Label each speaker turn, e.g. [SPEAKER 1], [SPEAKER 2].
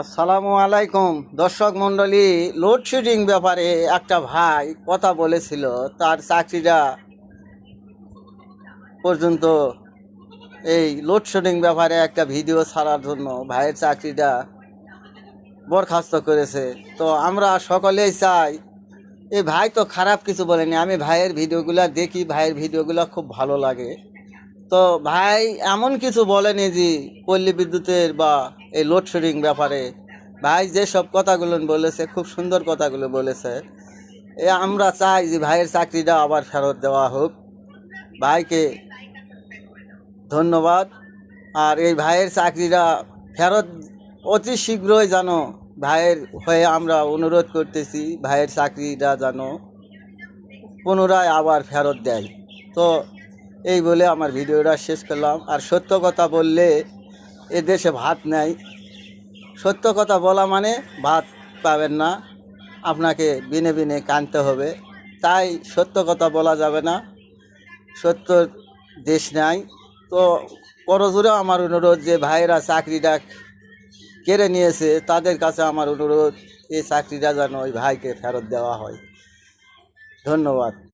[SPEAKER 1] আসসালামু আলাইকুম দর্শক মণ্ডলী। লোডশেডিং ব্যাপারে একটা ভাই কথা বলেছিল, তার চাকরিটা পর্যন্ত এই লোডশেডিং ব্যাপারে একটা ভিডিও ছাড়ার জন্য ভাইয়ের চাকরিটা বরখাস্ত করেছে। তো আমরা সকলেই চাই, এই ভাই তো খারাপ কিছু বলেনি, আমি ভাইয়ের ভিডিওগুলো দেখি, ভাইয়ের ভিডিওগুলো খুব ভালো লাগে। তো ভাই এমন কিছু বলেনি যে পল্লী বিদ্যুতের বা এই লোডশেডিং ব্যাপারে। ভাই যেসব কথাগুলো বলেছে খুব সুন্দর কথাগুলো বলেছে। আমরা চাই যে ভাইয়ের চাকরিটা আবার ফেরত দেওয়া হোক। ভাইকে ধন্যবাদ। আর এই ভাইয়ের চাকরিটা ফেরত অতি শীঘ্রই যেন ভাইয়ের হয়ে আমরা অনুরোধ করতেছি, ভাইয়ের চাকরিটা যেন পুনরায় আবার ফেরত দেয়। তো এই বলে আমার ভিডিওটা শেষ করলাম। আর সত্য কথা বললে এ দেশে ভাত নেই। সত্য কথা বলা মানে ভাত পাবেন না, আপনাকে বিনে বিনে কানতে হবে। তাই সত্য কথা বলা যাবে না, সত্য দেশ নাই। তো করজোরে আমার অনুরোধ, যে ভাইয়েরা চাকরিটা কেড়ে নিয়েছে তাদের কাছে আমার অনুরোধ, এই চাকরিটা যেন ওই ভাইকে ফেরত দেওয়া হয়। ধন্যবাদ।